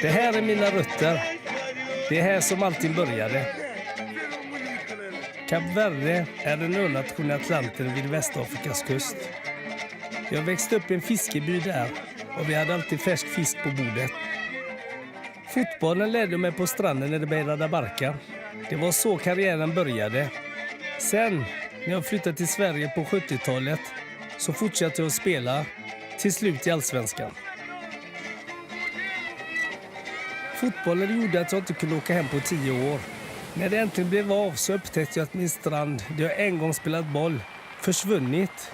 Det här är mina rötter. Det är här som allting började. Kap Verde är en önation i Atlanten vid Västafrikas kust. Jag växte upp i en fiskeby där och vi hade alltid färsk fisk på bordet. Fotbollen ledde mig på stranden när det började barka. Det var så karriären började. Sen, när jag flyttade till Sverige på 70-talet, så fortsatte jag att spela, till slut i Allsvenskan. Fotbollen gjorde att jag inte kunde åka hem på 10 år. När det äntligen blev av så upptäckte jag att min strand, där jag en gång spelat boll, försvunnit.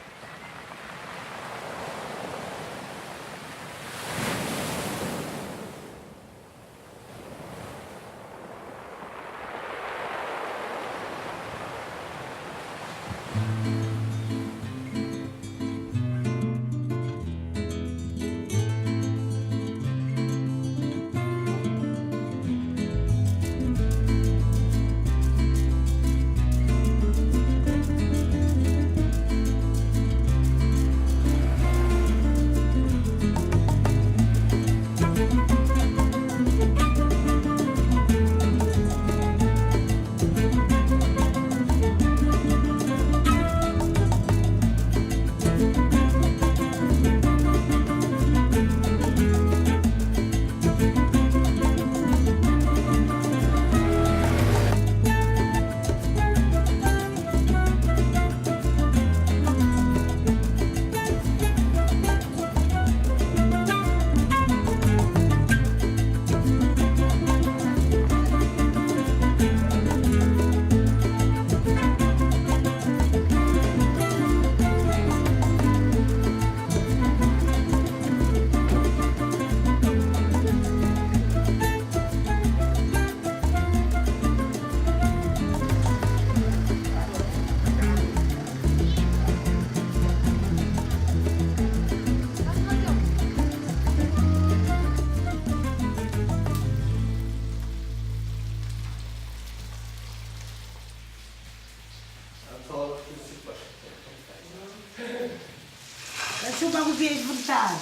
Chupa com o pé esbotado.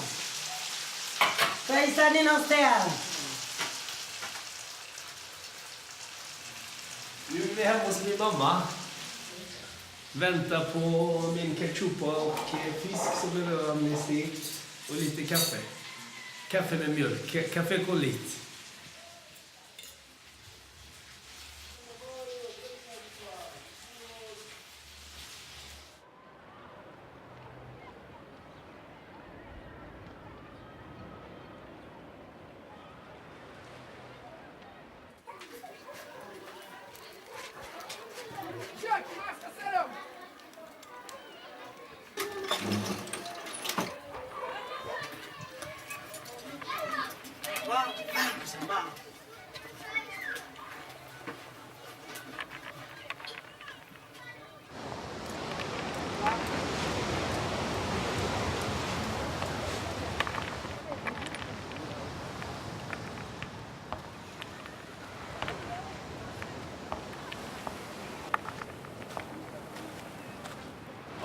Para estar nem não ställ. Nu är vi hemma hos min mamma. Väntar på min ketchup och fisk som är redan stekt. Och lite kaffe. Kaffe med mjölk. Kaffe kolit.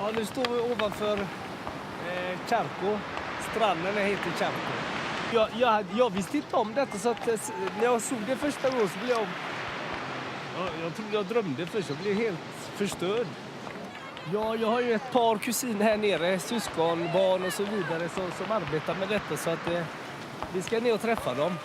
Ja, nu står vi ovanför Charco. Stranden heter Charco. Jag visste inte om detta, så att när jag såg det första gången så blev jag trodde jag drömde först. Jag blev helt förstörd. Ja, jag har ju ett par kusiner här nere, syskon, barn och så vidare som arbetar med detta, så att vi ska ner och träffa dem.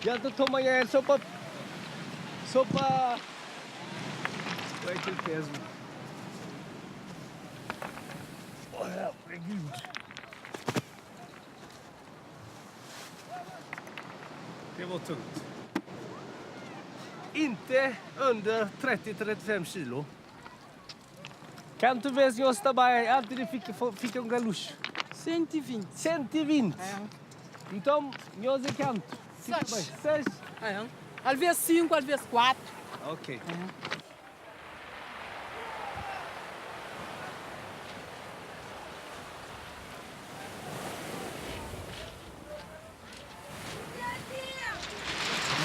Ja, då tar man en sopa... Sopa... Vad är det? Åh, herregud. Det var tungt. Inte under 30-35 kilo. Quanto vezes eu estava antes de ficar um galucho? 120. 120. Então, nós é quanto? 6. Às vezes 5, às vezes 4. Ok.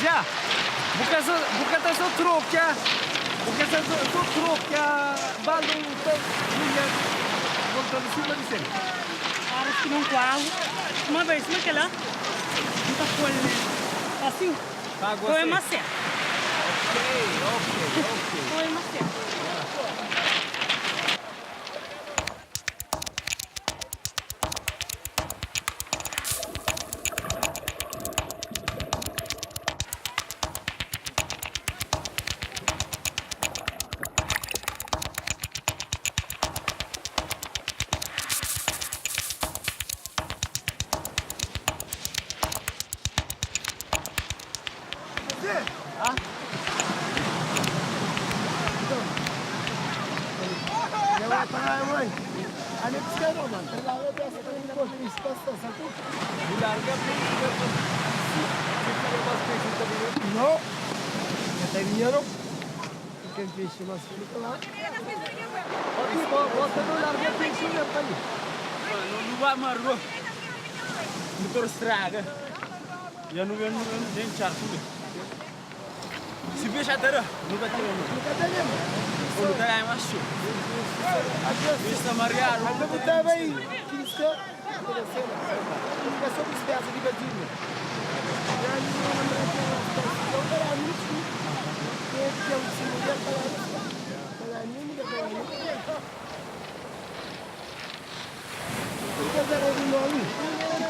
Já! Bukan så tråkiga. Bukan så tråkiga balão linha volta de cima de cima. Parece que não quase. Uma vez, como é que é lá? Muita folha. Assim? Pago Foi assim. uma certa. Ok. Foi uma certa. No, ya te vinieron. Porque el peixe mais fica lá. Bota no larga peixe e para ali. Não vai mais rua. Motor estraga. Já não vem nem charco. Se vê já terá. Nunca tem. Nunca tem mais show. Vista Maria. Mas eu estava aí. Que isso é? Fica sobre os pés ali, Gadinho.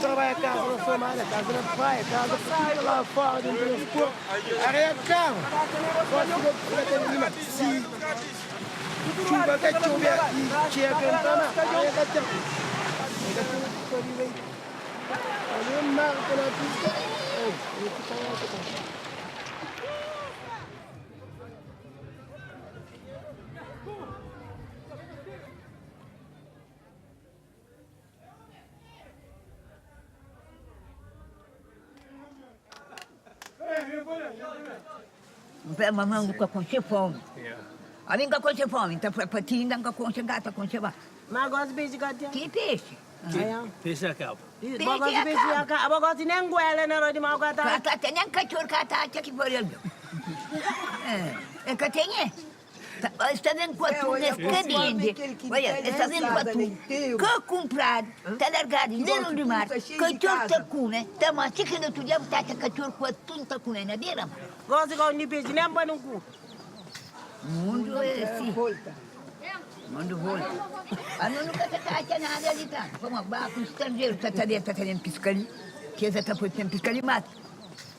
Trabalha a casa na sua malha, casa na praia, casa sai lá fora do transporte. Areia carro. Se chuva que chover e tinha cantando, areia que tem. Ali marca na pista. Mamãe nunca conche fome. A mim nunca conche fome, então para ti nunca conche gata, conche vá. Mas gosto de beijo gatinho. Que peixe? Peixe acaba. Gosto de beijo gatinho. Gosto de nem goela na hora de mal gato. Kata tem nem cachorro kata aqui por ele. É que tem. Está vendo com tu nesse cadinho? Olha, está vendo com tu que comprar, está largado dentro do mar, cachorro tá com, né? Tá mas se que não tu já está cachorro com tu tá com na beira. Gosto de beijo nem para no cu. Mundo é assim. Mundo volta. A não nunca tá nada ali tá. Vamos lá com estrangeiro, tá tendo piscali, que já tá por tempo piscali mata.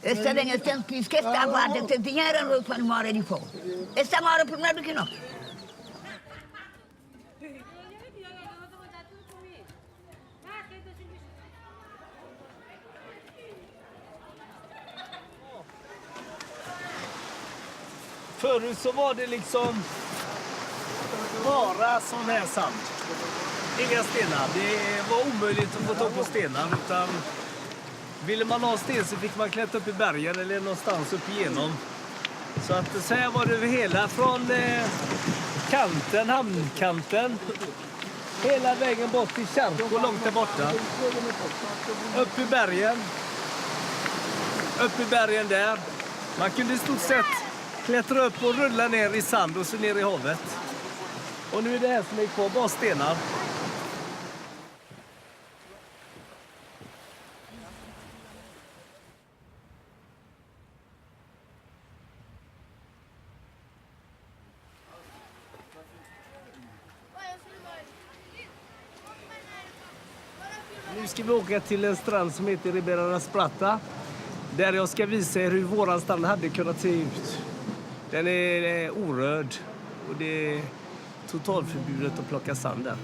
Esta vem eu tenho que esquecer a guarda, tem dinheiro no para uma hora de fogo. Esta uma hora por nada que não. Förut så var det liksom bara sån här sand. Inga stenar. Det var omöjligt att få tag på stenar. Utan ville man ha sten så fick man klättra upp i bergen eller någonstans upp igenom. Så att så här var det över hela. Från kanten, hamnkanten. Hela vägen bort till Kärko långt där borta. Upp i bergen. Upp i bergen där. Man kunde i stort sett klättra upp och rulla ner i sand och så ner i havet. Och nu är det här som är kvar, bara stenar. Nu ska vi åka till en strand som heter Ribeira das Prata. Där jag ska visa er hur våran strand hade kunnat se ut. Den är orörd och det är totalförbjudet att plocka sand där.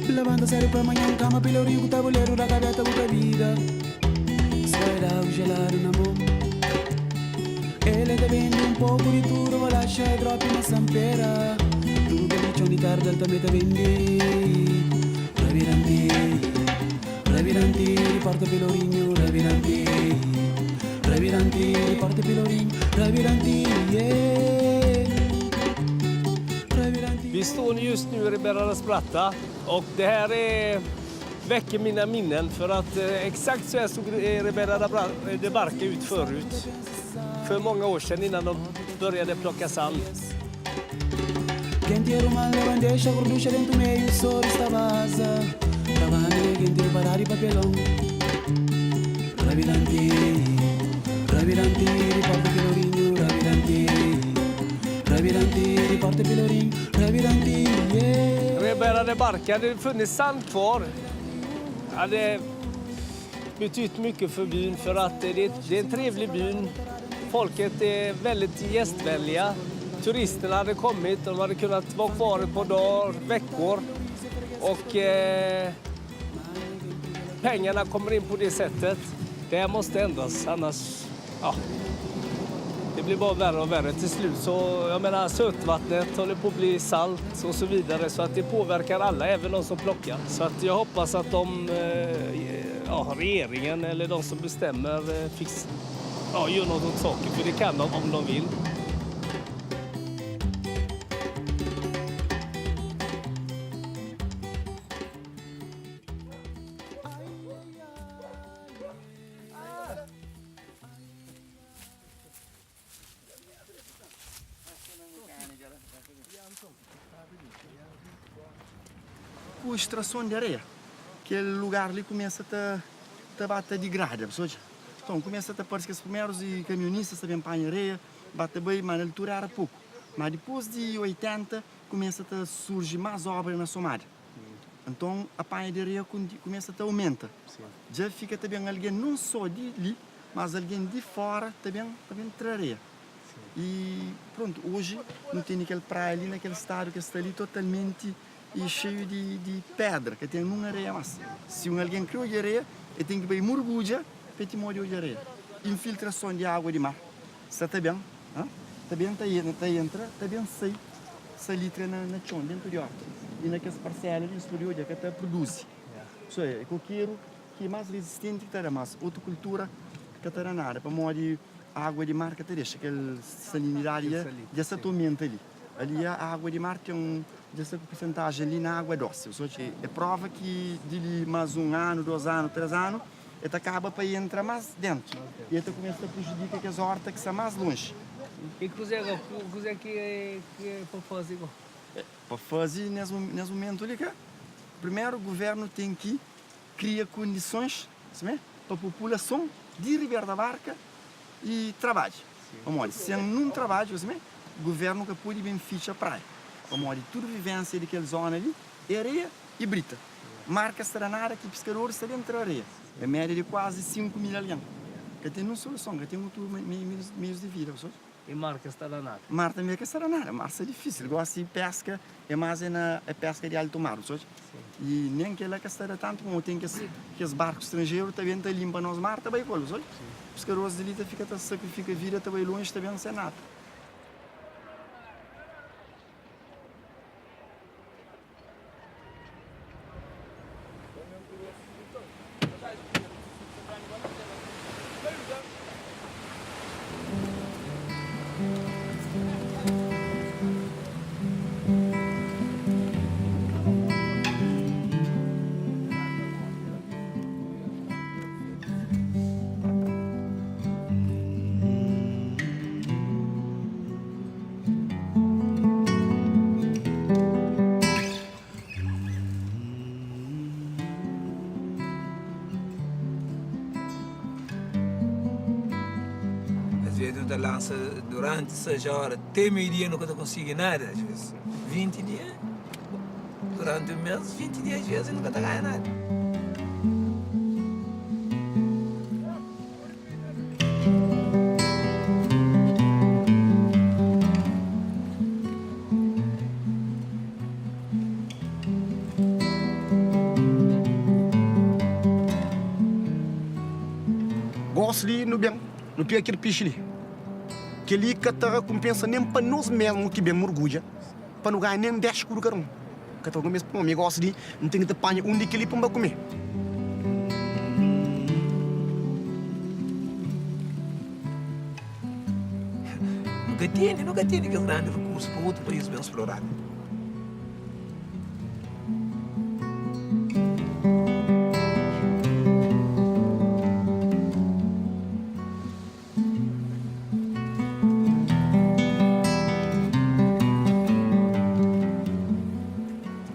Levanta sério pra amanhã, cama, pelourinho com tabuleiro da gaveta, outra vida. Sai da água gelada na mão. Ele te vende pouco de tudo, vou lá cheio, drop na sampera. Tudo que bichão de tarde, ele também te vende. Reviranti, porta pelourinho, reviranti. Reviranti, porta pelourinho, reviranti, yeah. Reviranti. Vi står just nu i Ribeirão Prata och det här väcker mina minnen för att exakt så här såg Ribeirão de Barca ut förut. För många år sedan innan de började plocka sand. Quem tinha uma bandeja gorducha dentro do meio, o sol estava asa. Tava quem tinha parar de papelão. Reviranti, porta pelourinho, reviranti. Reviranti, porta pelourinho, reviranti, yeah. Ribeirão de Barca hade det funnits sand kvar. Hade betytt mycket för byn för att det är en trevlig byn. Folket är väldigt gästvänliga. Turisterna hade kommit, de hade kunnat vara kvar ett par dagar, veckor. Och pengarna kommer in på det sättet. Det här måste ändras, annars det blir bara värre och värre till slut. Så jag menar, sötvattnet håller på att bli salt och så vidare, så att det påverkar alla, även de som plockar. Så att jag hoppas att regeringen eller de som bestämmer gör något åt saker, för det kan de om de vill. Com extração de areia. Aquele lugar ali começa a bater de grade, pessoas. Então começa a aparecer que os primeiros caminhonistas também apanham areia, bate bem, mas na altura era pouco. Mas depois de 80 começa a surgir mais obras na Somália. Então a panha de areia começa a aumentar. Já fica também alguém não só de ali, mas alguém de fora também traz areia. E pronto, hoje não tem aquela praia ali, naquele estado que está ali totalmente cheio de pedra, que tem uma areia mais. Se alguém criou de areia, ele tem que ir mergulhar para te molhar de areia. Infiltração de água de mar. Está bem? Também entra, também sai litra na chão, dentro de horta. E naquelas parcelas de exterior que até produz. Isso é, qualquer que é mais resistente que terá mais. Outra cultura que terá nada, para molhar água de mar que te deixa, aquela salinidade dessa tormenta ali. Ali a água de mar tem essa porcentagem ali na água doce. É prova que de mais 1 ano, 2 anos, 3 anos, ele acaba para entrar mais dentro. E ele começa a prejudicar as hortas que são mais longe. E coisa que é para fazer? Para fazer nesse momento ali, primeiro o governo tem que criar condições para a população de Ribeirão da Barca e trabalho. Se não trabalha, o governo que pode beneficiar a praia. Tudo vivência daquela zona ali, é areia e brita. Marca estranada que pescadores estão dentro da areia. É média de quase 5 mil alianos. Que tem uma solução, que tem meios de vida. E marca estranada? Mar também é estranada, mar é difícil. Gosta de pesca, é mais pesca de alto mar. E nem aquela que está tanto como tem que os barcos estrangeiros também limpam nos mar, também com os pescadores de ali sacrificam a vida, também longe, também não sei nada. te lança durante 6 horas, até meio-dia nunca te consigo nada, às vezes. 20 dias, durante o mês, 20 dias às vezes nunca te ganha nada. Gosto ali no bem, no pé aquele peixe ali. Que ali que te recompensa nem para nós mesmos que bem mergulha, para não ganhar nem 10 por carão. Que te recompensa para mim, gosto ali, não tem que te apanhar um de aquele para comer. Nunca tiene que es grande recurso para outro país bem explorado.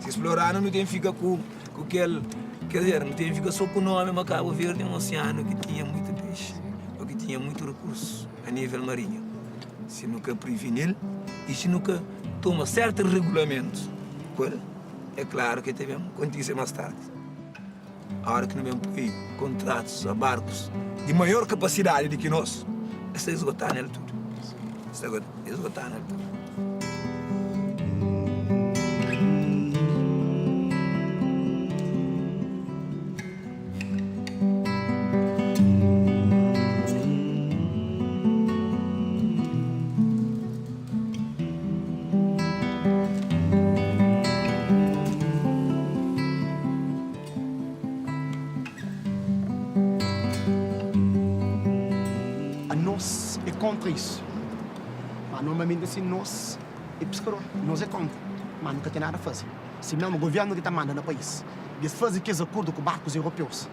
Explorar não tem fica com aquele, quer dizer, não tem fica só com o nome, mas Cabo Verde é um oceano que tinha muito peixe, ou que tinha muito recurso a nível marinho. Se nunca prevenir e se nunca toma certos regulamentos, é claro que devemos acontecer mais tarde. A hora que não vamos pôr contratos a barcos de maior capacidade do que nós, está esgotando ele tudo. Está esgotando ele tudo. Contra isso. Mas normalmente assim, nós é pescador, nós é contra. Mas nunca tem nada a fazer. Se mesmo o governo que está mandando no país, eles fazem aqueles acordos com barcos europeus,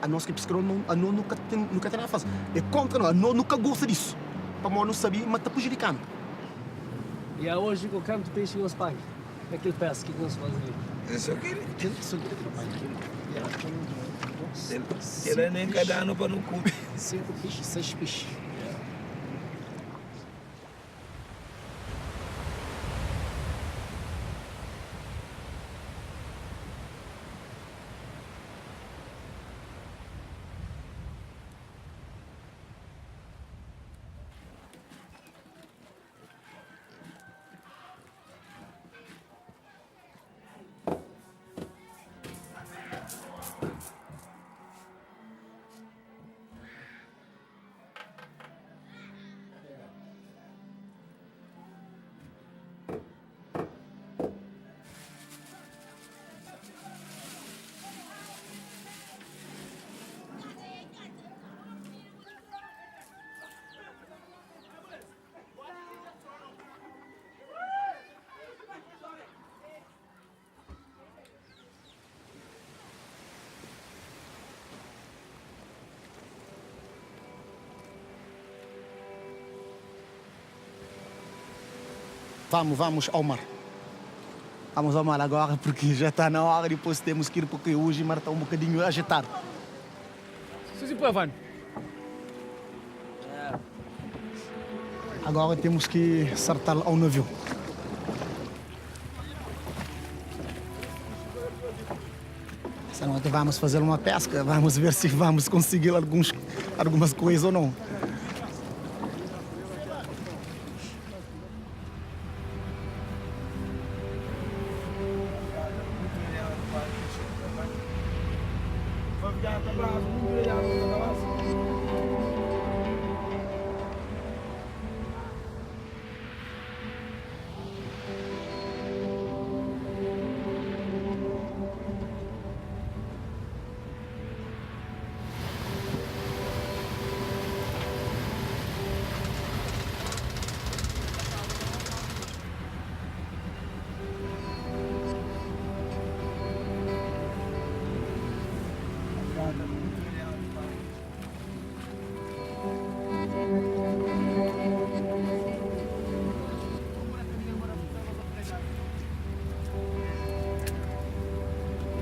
a nós que é pescador nunca tem nada a fazer. É contra nós, nós nunca gosta disso. Para nós não saber, mas está prejudicando. E é hoje que eu canto peixe em Espanha. Aquele pesca que nós fazemos ali. Isso aqui. Cinco Ele nem cada ano para não comer. 5 peixes, 6 peixes. Vamos ao mar. Vamos ao mar agora, porque já está na hora, depois temos que ir, porque hoje o mar está um bocadinho agitado. Sim, pô, Van. Agora temos que saltar ao navio. Senão vamos fazer uma pesca, vamos ver se vamos conseguir algumas coisas ou não.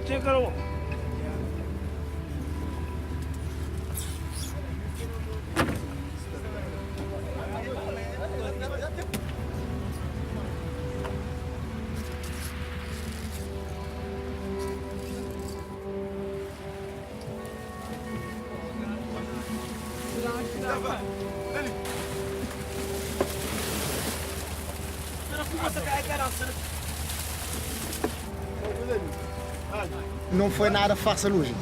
Chécalo. não foi nada fácil hoje.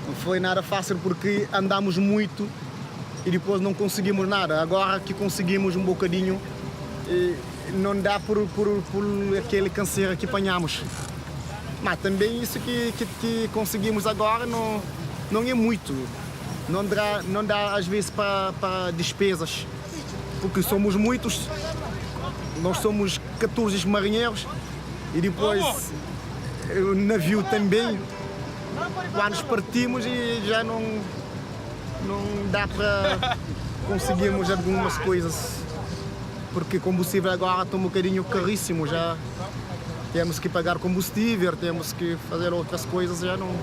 Não foi nada fácil porque andamos muito e depois não conseguimos nada. Agora que conseguimos um bocadinho, não dá por aquele canseiro que apanhamos. Mas também isso que conseguimos agora não é muito. Não dá às vezes para despesas, porque somos muitos. Nós somos 14 marinheiros e depois o navio também. Lá nos partimos e já não dá para conseguirmos algumas coisas, porque combustível agora está um bocadinho caríssimo, já temos que pagar combustível, temos que fazer outras coisas, já não...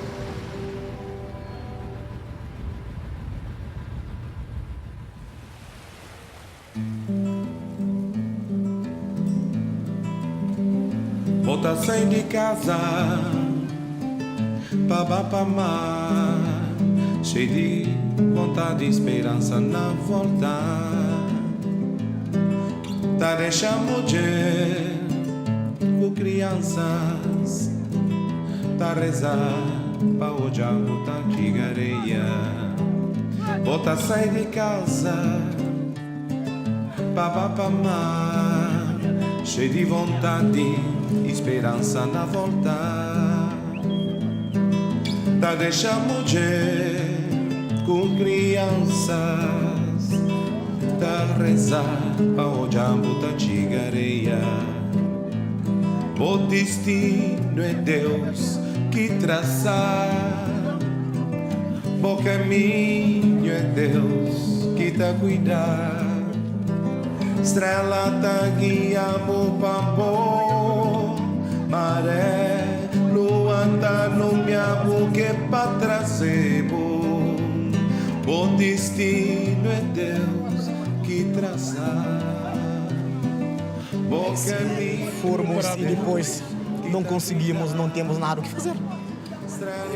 Volta a sair de casa, papapamá, cheio de vontade e esperança na volta. Tá deixando de com crianças, tá rezar pra o diabo tá de areia. Volta a sair de casa, papapamá, cheio de vontade e esperança na volta. Tá deixando de com crianças, tá rezar pra o diabo tá de areia. O destino é Deus que traça, o caminho é Deus que tá cuidar. Estrela tá guiando pampo, maré, lua tá no minha boca pra trazer bom. O destino é Deus que traça. Formos e depois não conseguimos, não temos nada o que fazer.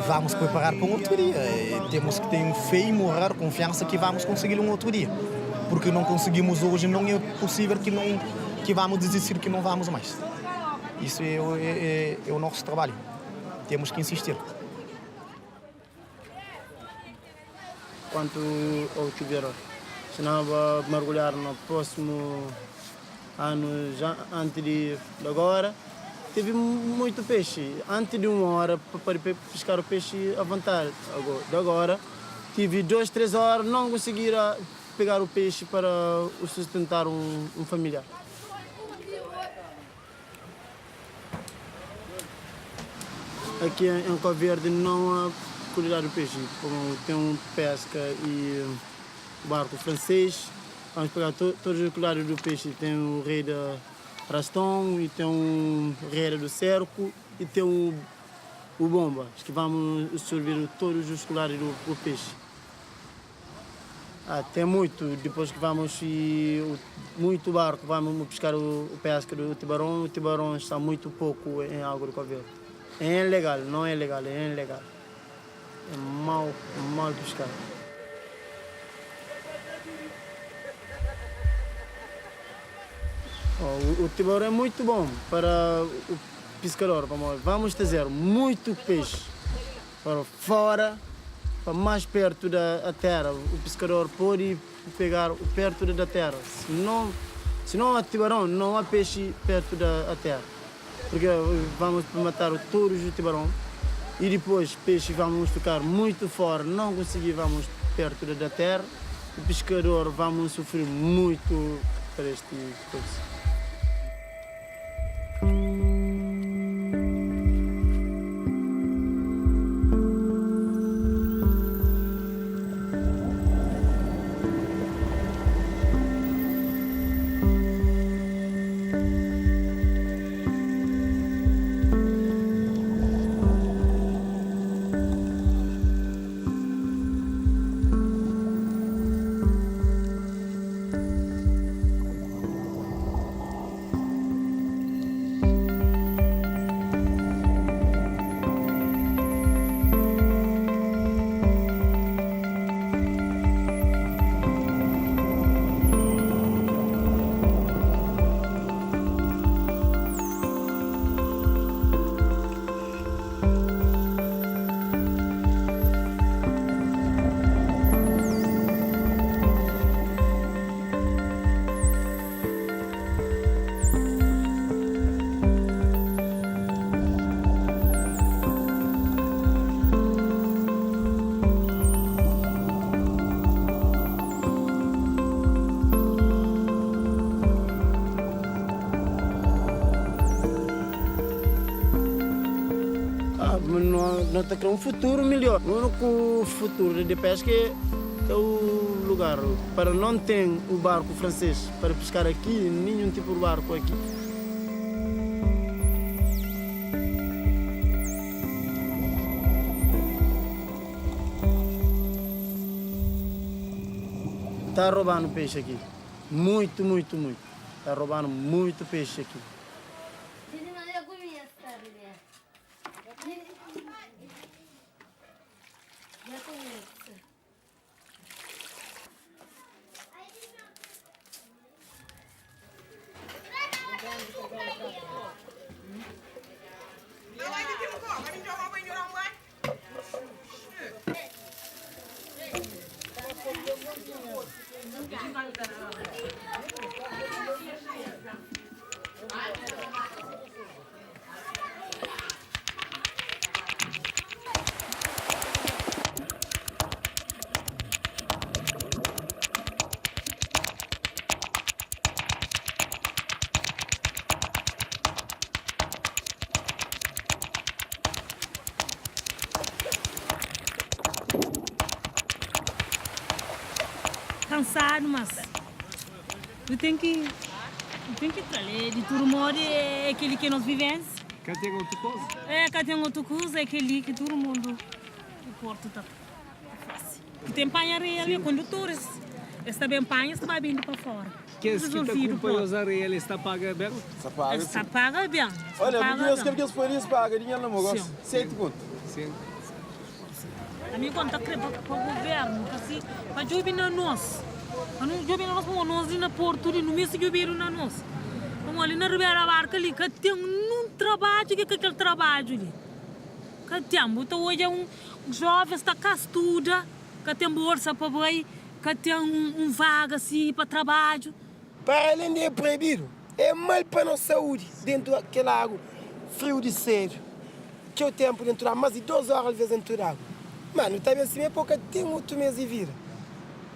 Vamos preparar para um outro dia. Temos que ter fé e morar, confiança que vamos conseguir um outro dia. Porque não conseguimos hoje, não é possível que vamos desistir, que não vamos mais. Isso é o nosso trabalho. Temos que insistir. Quanto ao chuveiro, se não vai mergulhar no próximo ano, já antes de agora, teve muito peixe. Antes de 1 hora para pescar o peixe à vontade. Agora, tive 2, 3 horas, não conseguiram pegar o peixe para sustentar um familiar. Aqui em Cabo Verde não há qualidade do peixe. Como tem um pesca e barco francês, vamos pegar todos os colares do peixe. Tem o rei da Raston, e tem o rei do cerco, e tem o bomba, que vamos absorver todos os colares do peixe. Tem muito, depois que vamos muito barco, vamos pescar o pesca do tubarão. O tubarão está muito pouco em água do Cabo Verde. É ilegal, não é legal, é ilegal. É mal pescar. O tubarão é muito bom para o pescador. Vamos trazer muito peixe para fora, para mais perto da terra. O pescador pode pegar perto da terra. Se não há tubarão, não há peixe perto da terra. Porque vamos matar todos os tubarões e depois peixe vamos ficar muito fora, não conseguimos perto da terra. O pescador vamos sofrer muito para este coisa. Nós queremos um futuro melhor. O único futuro de pesca é o lugar. Para não ter o barco francês para pescar aqui, nenhum tipo de barco aqui. Está roubando peixe aqui. Muito, muito, muito. Está roubando muito peixe aqui. Cansado, mas eu tenho que trazer de todo modo é aquele que nós vivemos. Cá tem outra coisa? Cá tem outra coisa, é aquele que todo mundo o porto está fácil. Que tem panha areia, condutores. Está bem panha, está vindo para fora. Que esse que está acompanhando os areias, ele está pagando bem? Está paga bem. Olha, porque os polícias pagam dinheiro no negócio. 7 conto. Sim. A minha conta para o governo, para jogar na nós. Para não jogar na nós, para nós ir na porto, no mês que jogar na nós. Como ali na Ribeira Barca, ali, que tem um trabalho, que é aquele trabalho ali. Que tem, então hoje é um jovem, está cá, estuda, que tem bolsa para ver, que tem vaga assim para trabalho. Para além de proibido, é mal para a nossa saúde, dentro daquela água, frio de cedo. Que o tempo dentro da água, mais de 2 horas às vezes dentro da água. Mano, está bem assim, é porque tem outro mês de vida.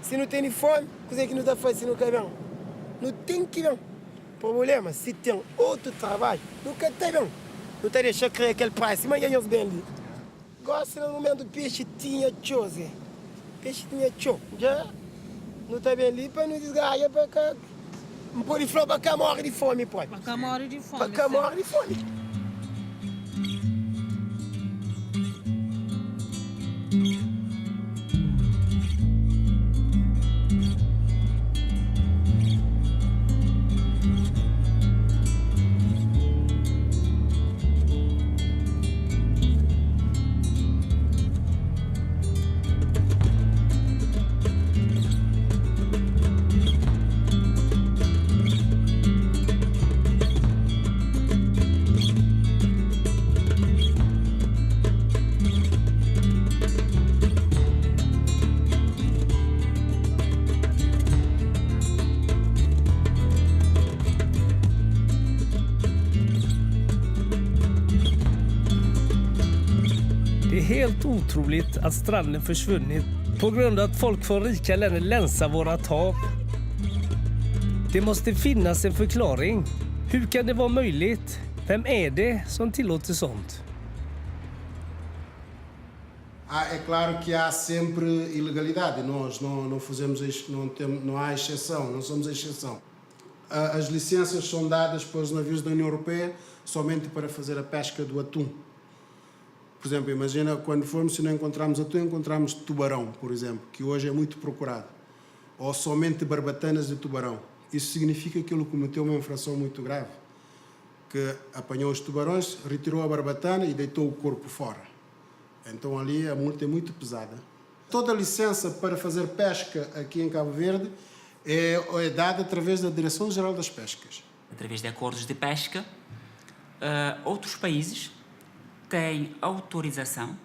Se não tem fome, coisa que não está fazendo no caminhão. Não tem que ver. Problema, se tem outro trabalho, nunca está bem. Não está deixando criar aquele preço, mas ganhamos bem ali. Gosta no momento do peixe tinha chose. Peixe tinha cho. Já não está bem ali para não desgarrar, para cá. Não pode falar para cá morre de fome, pode. Para cá morre de fome. Para cá morre de fome. Helt otroligt att stranden försvunnit på grund av att folk från rika länder länsar vårat hav. Det måste finnas en förklaring. Hur kan det vara möjligt? Vem är det som tillåter sånt? É claro que há sempre ilegalidade. Nós não fazemos isto, não há exceção, não somos a exceção. As licenças são dadas para os navios da União Europeia somente para fazer a pesca do atum. Por exemplo, imagina quando formos, se não encontrarmos atum, encontramos tubarão, por exemplo, que hoje é muito procurado. Ou somente barbatanas de tubarão. Isso significa que ele cometeu uma infração muito grave. Que apanhou os tubarões, retirou a barbatana e deitou o corpo fora. Então ali a multa é muito pesada. Toda a licença para fazer pesca aqui em Cabo Verde é dada através da Direção-Geral das Pescas. Através de acordos de pesca, outros países têm autorização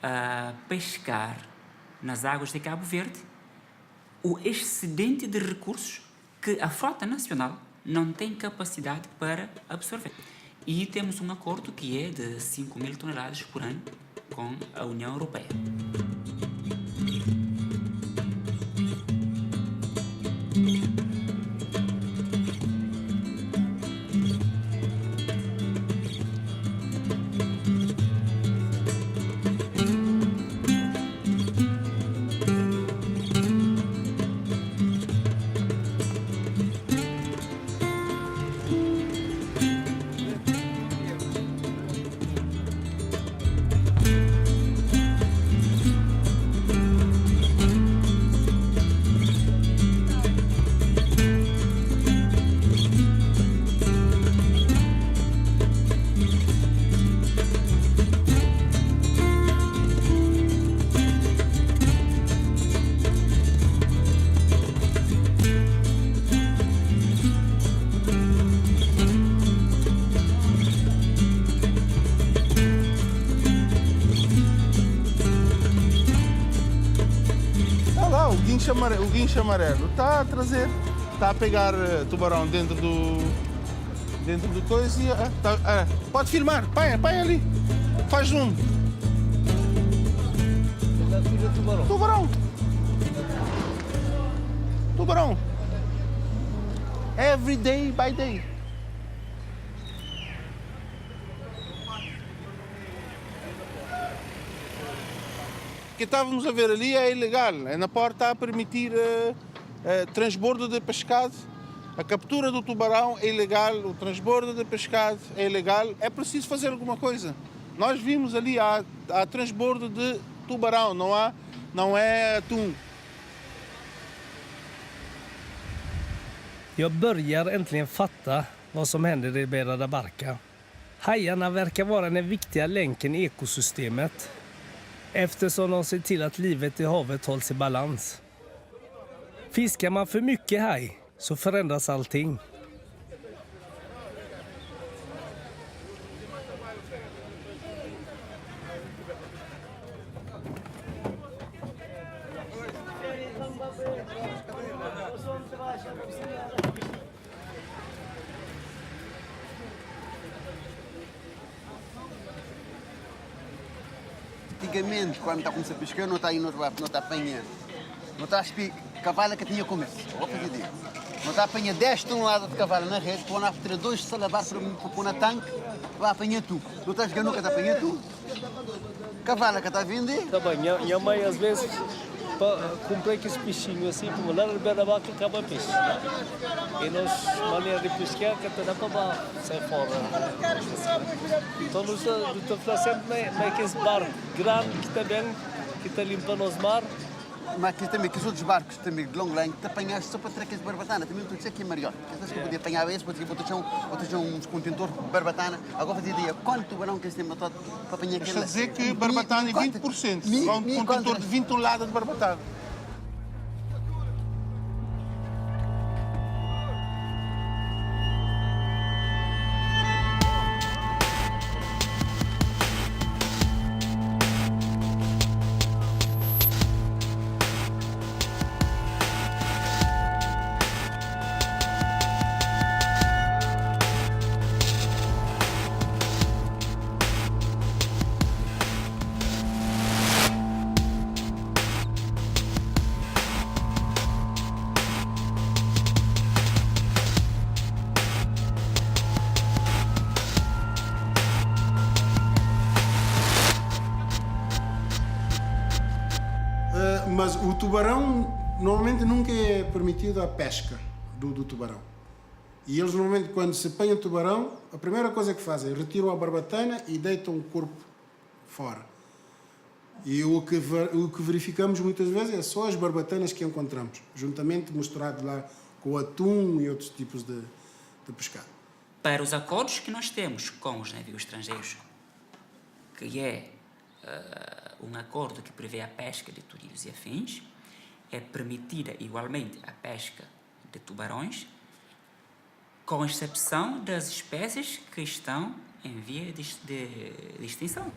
a pescar nas águas de Cabo Verde o excedente de recursos que a frota nacional não tem capacidade para absorver. E temos um acordo que é de 5.000 toneladas por ano com a União Europeia. guincho amarelo está a trazer, está a pegar tubarão dentro do coisa e pode filmar, põe ali, faz zoom. Tubarão. Every day by day. O que estávamos a ver ali é ilegal. É na porta a permitir transbordo de pescado. A captura do tubarão é ilegal, o transbordo de pescado é ilegal. É preciso fazer alguma coisa. Nós vimos ali há transbordo de tubarão, não é atum. Jag börjar äntligen fatta vad som händer i Beira da Barca. Hajarna verkar vara den viktiga länken i ekosystemet eftersom de ser till att livet i havet hålls i balans. Fiskar man för mycket haj så förändras allting. Antigamente, quando está a começar a pescar, não está aí, não está a apanhar. Não está a cavalo que tinha começo. Vou fazer disso. Não está a apanhar 10 toneladas de cavalo na rede, quando há ter 2 salabar para pôr na tanque, vai apanhar tudo. Não está a jogar nunca, está a apanhar tudo. Cavalo que está a vender. Tá bem, minha mãe às vezes comprei aqueles peixinhos assim, como lá no Beira da Barca acaba peixe. E nós, maneira de pescar, que até dá para sair fora. Então nós estamos sempre naqueles barcos grandes que está limpando os mares. Mas aqui também, que os outros barcos também de long line, te apanhaste só para ter aqueles de barbatana. Também estou a dizer que é maior. Que eu podia apanhar esse, depois tinha uns contentores de barbatana. Agora fazia ideia, quanto tubarão que eles têm matado para apanhar aquele... Está a dizer que barbatana é 20%, um contentor de 20 toneladas de barbatana. Mas o tubarão normalmente nunca é permitido a pesca do tubarão. E eles normalmente, quando se apanham tubarão, a primeira coisa que fazem é retiram a barbatana e deitam o corpo fora. E o que verificamos muitas vezes é só as barbatanas que encontramos, juntamente misturado lá com o atum e outros tipos de pescado. Para os acordos que nós temos com os navios estrangeiros, que é um acordo que prevê a pesca de turilhos e afins, é permitida igualmente a pesca de tubarões, com exceção das espécies que estão em via de extinção.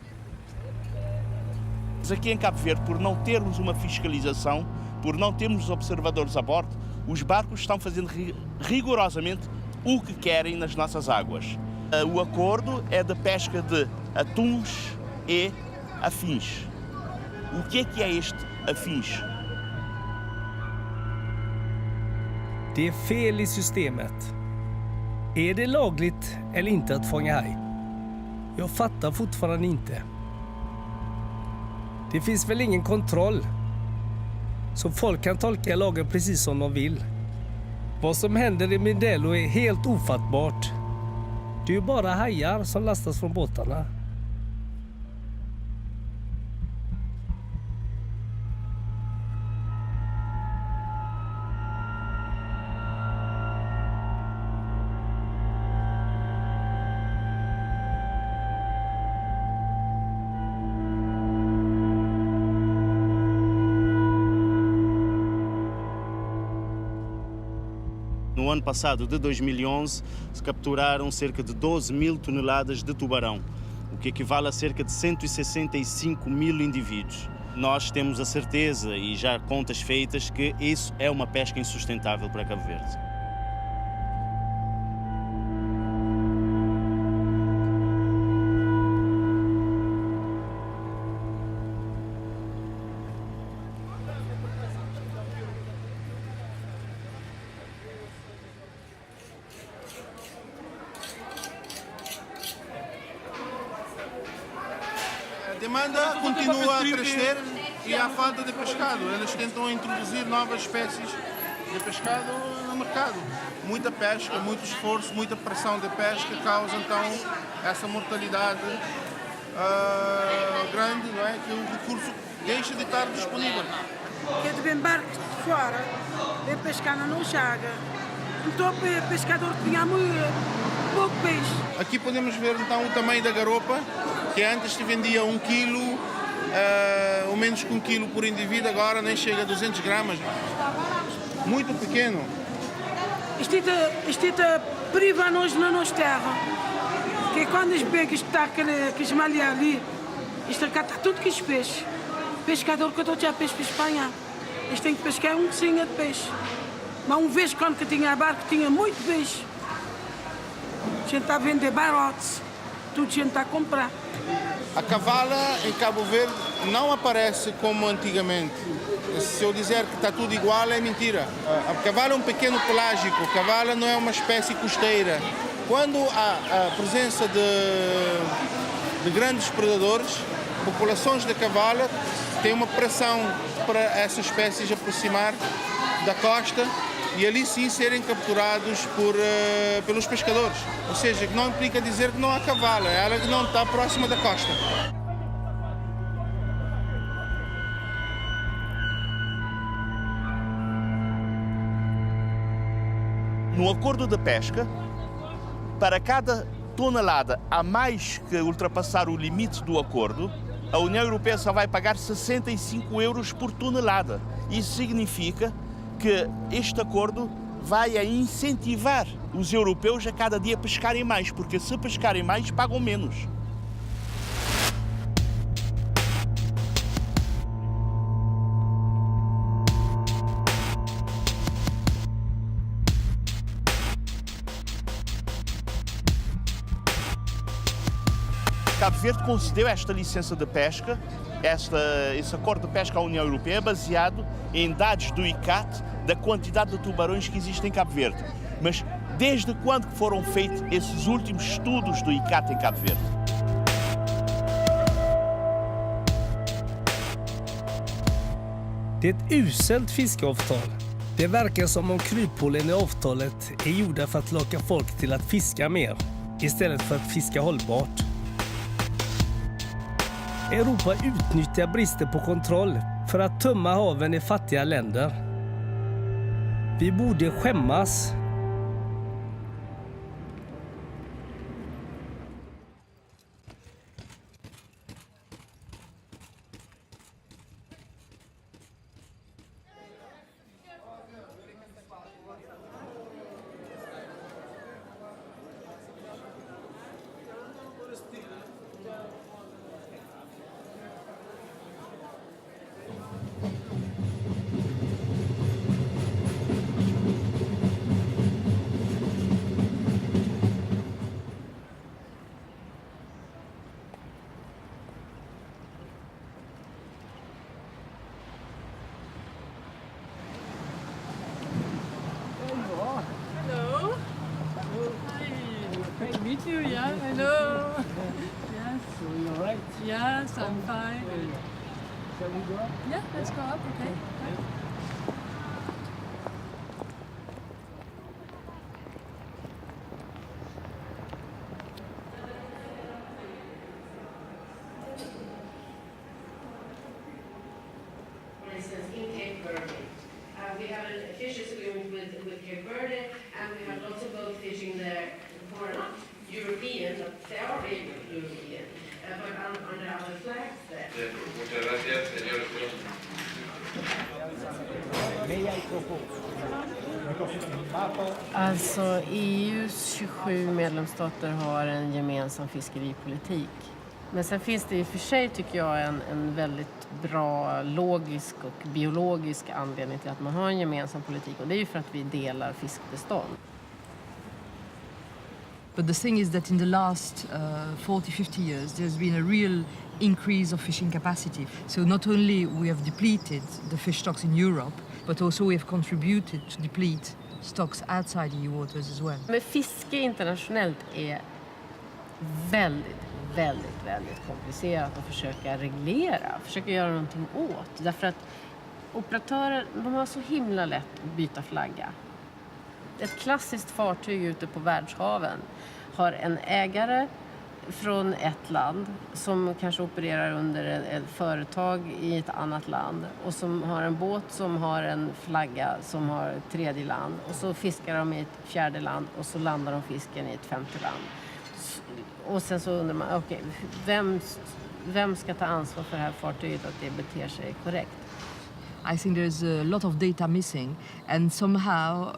Aqui em Cabo Verde, por não termos uma fiscalização, por não termos observadores a bordo, os barcos estão fazendo rigorosamente o que querem nas nossas águas. O acordo é da pesca de atuns e afins. O que é este afins? Det är fel i systemet. Är det lagligt eller inte att fånga haj? Jag fattar fortfarande inte. Det finns väl ingen kontroll. Så folk kan tolka lagen precis som de vill. Vad som händer i Mindelo är helt ofattbart. Det är ju bara hajar som lastas från båtarna. No ano passado, de 2011, se capturaram cerca de 12 mil toneladas de tubarão, o que equivale a cerca de 165 mil indivíduos. nós temos a certeza e já contas feitas que isso é uma pesca insustentável para Cabo Verde. A demanda continua a crescer e há falta de pescado. Eles tentam introduzir novas espécies de pescado no mercado. Muita pesca, muito esforço, muita pressão de pesca causa então essa mortalidade grande, não é? Que o recurso deixa de estar disponível. Que vem barcos de fora, vem pescar não chega. Então o pescador tinha muito pouco peixe. Aqui podemos ver então o tamanho da garopa, que antes se vendia 1 quilo, ou menos que 1 quilo por indivíduo, agora nem chega a 200 gramas. Muito pequeno. Isto priva-nos na nossa terra. Que quando os becos estão que esmalhar ali, isto cá está tudo que os peixes. Pescador que eu estou a peixe para Espanha. Eles têm que pescar um cozinha de peixe. Mas uma vez quando que tinha barco, tinha muito peixe. A gente está a vender barotes, tudo a gente está a comprar. A cavala em Cabo Verde não aparece como antigamente. Se eu dizer que está tudo igual, é mentira. A cavala é um pequeno pelágico, a cavala não é uma espécie costeira. Quando há a presença de grandes predadores, populações de cavala têm uma pressão para essas espécies aproximar da costa e ali sim serem capturados pelos pescadores. Ou seja, que não implica dizer que não há cavala, é ela que não está próxima da costa. No acordo de pesca, para cada tonelada a mais que ultrapassar o limite do acordo, a União Europeia só vai pagar 65 euros por tonelada. Isso significa que este acordo vai a incentivar os europeus a cada dia pescarem mais, porque se pescarem mais, pagam menos. Cabo Verde concedeu esta licença de pesca, esse acordo de pesca à União Europeia, baseado em dados do ICCAT da quantidade de tubarões que existem em Cabo Verde. Mas desde quando foram feitos esses últimos estudos do ICCAT em Cabo Verde? Det är ett uselt fiskeavtal. Det verkar som om kryphålen i avtalet är gjorda för att locka folk till att fiska mer, istället för att fiska hållbart. Europa utnyttjar brister på kontroll för att tömma haven i fattiga länder. Vi borde skämmas. Meet you, yeah, hello. Yes. So you're right? Yes, I'm fine. Shall we go up? Yeah, let's go up, okay. For instance, in Cape Verde, we have a fisheries agreement with Cape Verde, and we have lots of boat fishing there. Who are not European, but they are European, but under our flags there. Muchas gracias, señor. Alltså EUs 27 medlemsstater har en gemensam fiskeripolitik. Men sen finns det i och för sig, tycker jag, en väldigt bra logisk och biologisk anledning till att man har en gemensam politik. Och det är ju för att vi delar fiskbestånd. But the thing is that in the last 40-50 years, there's been a real increase of fishing capacity. So not only we have depleted the fish stocks in Europe, but also we have contributed to deplete stocks outside EU waters as well. Men fiske internationellt är väldigt komplicerat att försöka reglera, försöka göra någonting åt. Därför att operatörer, de har så himla lätt att byta flagga. Ett klassiskt fartyg ute på världshaven har en ägare från ett land som kanske opererar under ett företag i ett annat land och som har en båt som har en flagga som har ett tredje land och så fiskar de i ett fjärde land och så landar de fisken i ett femte land. Och sen så undrar man, okej, vem ska ta ansvar för det här fartyget att det beter sig korrekt? I think there's a lot of data missing, and somehow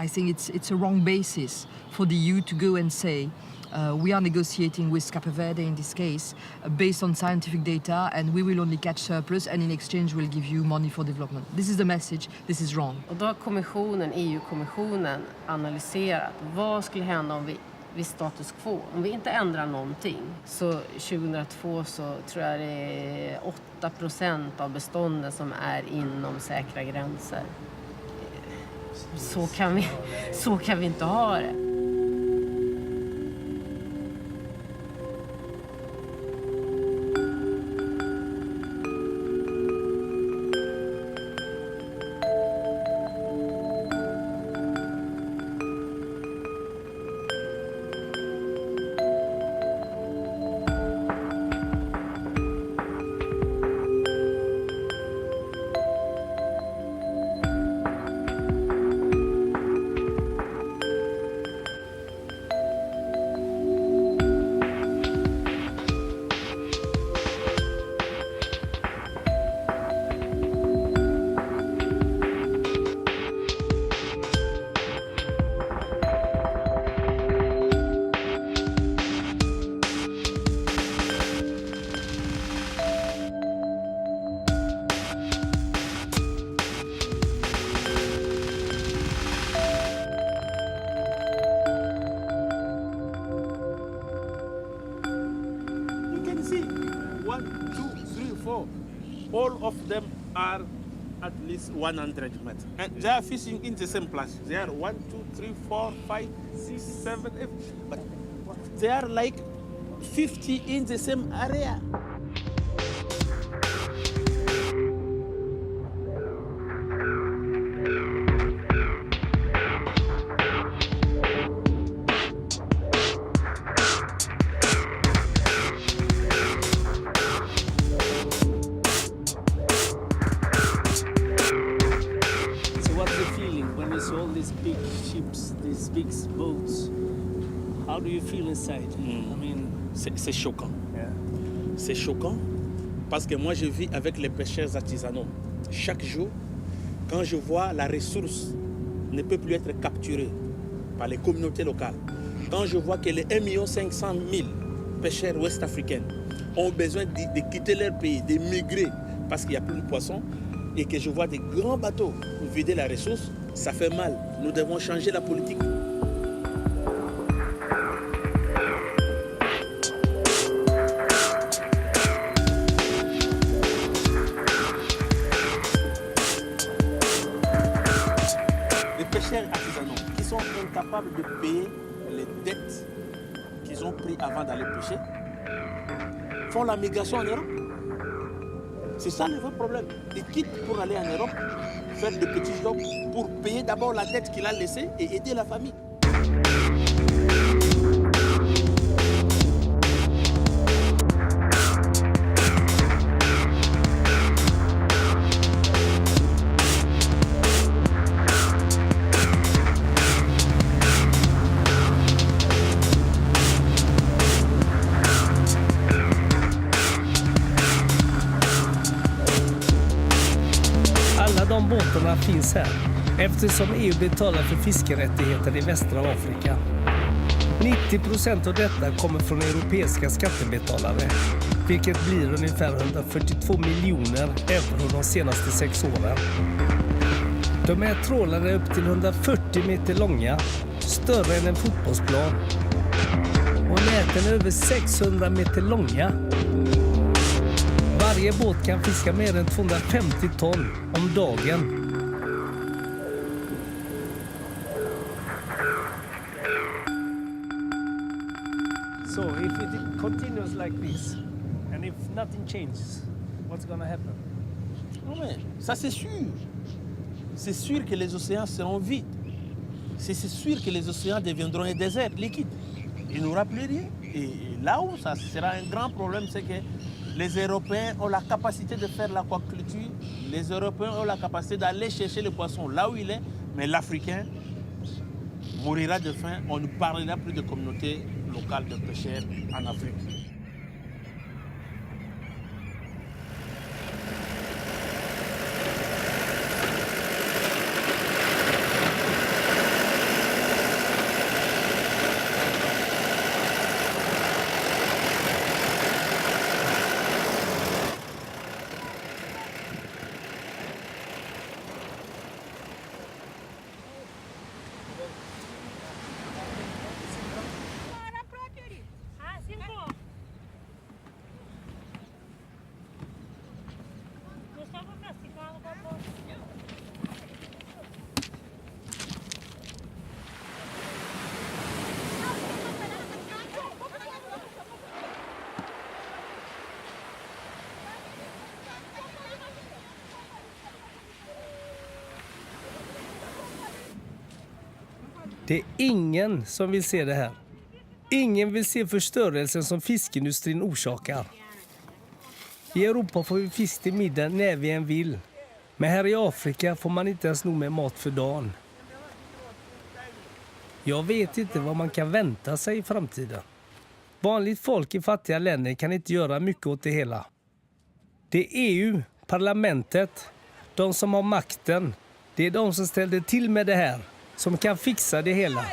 I think it's a wrong basis for the EU to go and say we are negotiating with Cape Verde in this case based on scientific data, and we will only catch surplus, and in exchange we'll give you money for development. This is the message. This is wrong. Och då har EU-kommissionen analyserat vad skulle hända om vi status quo. Om vi inte ändrar någonting, så 2002 så tror jag det är 8% av bestånden som är inom säkra gränser. Så kan vi inte ha det. All of them are at least 100 meters. And they are fishing in the same place. They are 1, 2, 3, 4, 5, 6, 7, 8. But they are like 50 in the same area. How do you feel inside? I mean, c'est choquant. C'est choquant parce que moi je vis avec les pêcheurs artisanaux. Chaque jour, quand je vois la ressource ne peut plus être capturée par les communautés locales, quand je vois que les 1 500 000 pêcheurs ouest-africains ont besoin de quitter leur pays, de migrer parce qu'il n'y a plus de poissons, et que je vois des grands bateaux pour vider la ressource, ça fait mal. Nous devons changer la politique. Artisanaux qui sont incapables de payer les dettes qu'ils ont prises avant d'aller pêcher font la migration en Europe. C'est ça le vrai problème. Ils quittent pour aller en Europe, faire de petits jobs pour payer d'abord la dette qu'il a laissée et aider la famille. De båtarna finns här eftersom EU betalar för fiskerättigheter i västra Afrika. 90% av detta kommer från europeiska skattebetalare, vilket blir ungefär 142 miljoner euro de senaste 6 åren. De är trålare upp till 140 meter långa, större än en fotbollsplan. Och näten är över 600 meter långa. Varje båt kan fiska mer än 250 ton om dagen. So if it continues like this, and if nothing changes, what's gonna happen? Non mais, ça c'est sûr. C'est sûr que les océans seront vides. C'est sûr que les océans deviendront un désert liquide. Il n'y aura plus rien. Et là où ça sera un grand problème, c'est que les Européens ont la capacité de faire l'aquaculture. Les Européens ont la capacité d'aller chercher le poisson là où il est. Mais l'Africain mourra de faim. On ne parlera plus de communautés locales de pêcheurs en Afrique. Det är ingen som vill se det här. Ingen vill se förstörelsen som fiskindustrin orsakar. I Europa får vi fisk till middag när vi än vill. Men här i Afrika får man inte ens nog med mat för dagen. Jag vet inte vad man kan vänta sig i framtiden. Vanligt folk i fattiga länder kan inte göra mycket åt det hela. Det är EU, parlamentet, de som har makten. Det är de som ställde till med det här, som kan fixa det hela.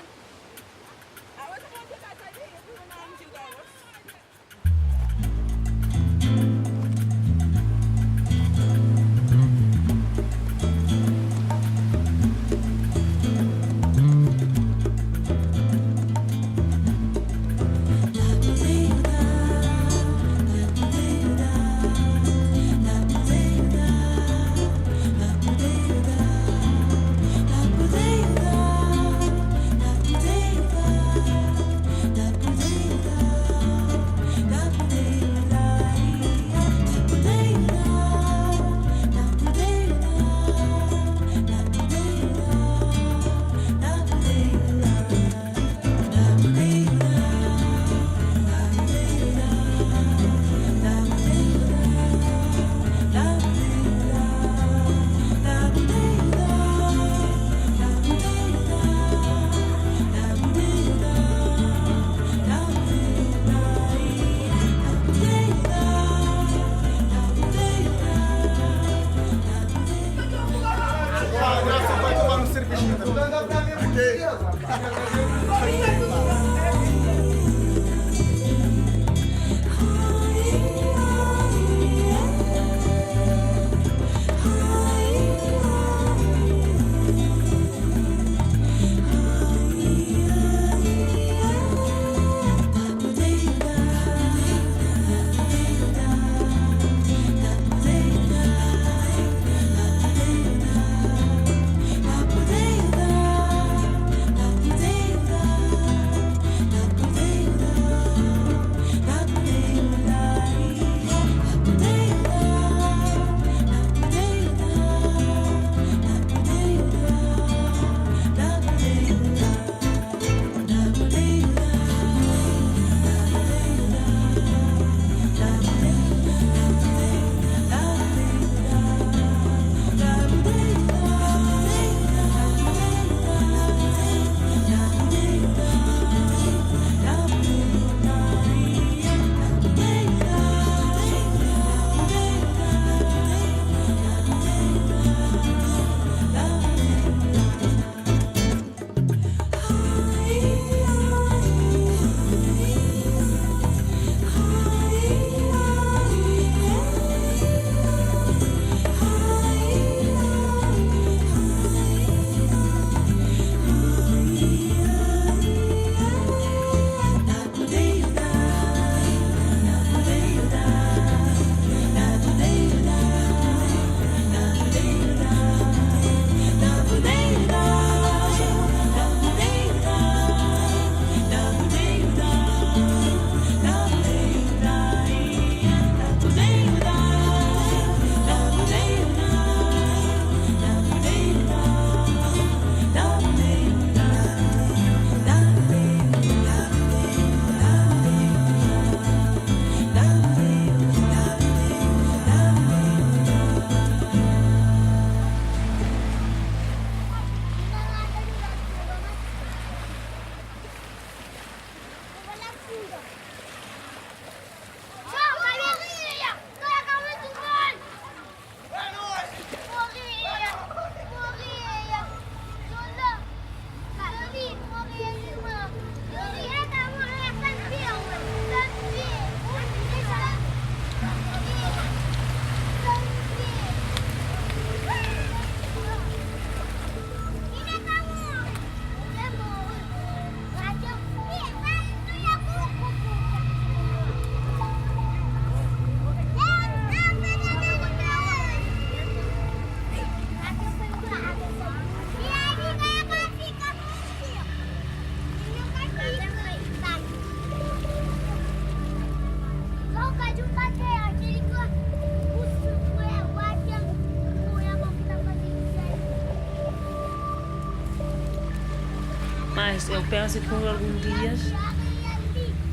Mas eu penso que por alguns dias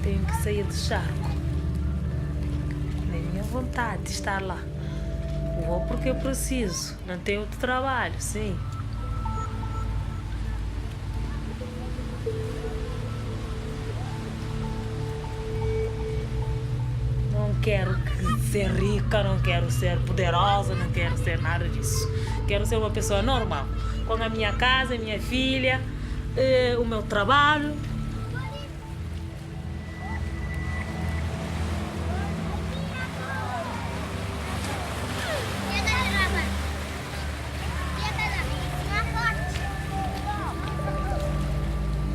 tenho que sair do charco. Nem minha vontade de estar lá. Vou porque eu preciso. Não tenho outro trabalho, sim. Não quero ser rica, não quero ser poderosa, não quero ser nada disso. Quero ser uma pessoa normal, com a minha casa, a minha filha, o meu trabalho.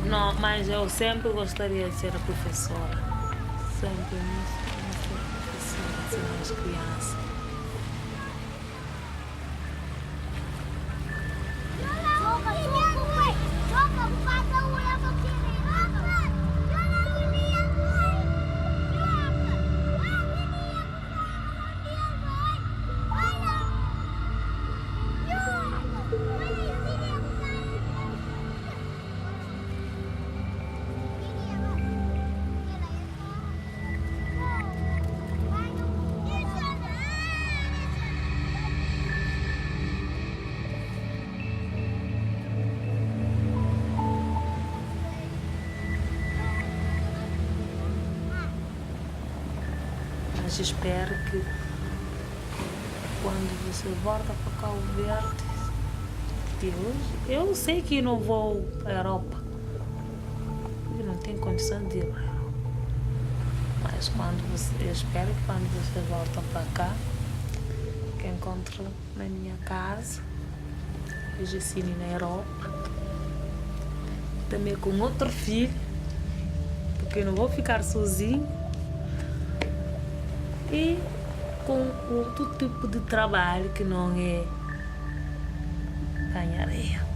Não, mas eu sempre gostaria de ser a professora. Sempre ser professora, ensinar as crianças. Mas espero que quando você volta para Cabo Verde, eu sei que não vou para a Europa, porque não tenho condição de ir para a Europa. Mas eu espero que quando você volta para cá, que encontro na minha casa, eu já ensino na Europa, também com outro filho, porque eu não vou ficar sozinho. E com outro tipo de trabalho que não é ganhar areia.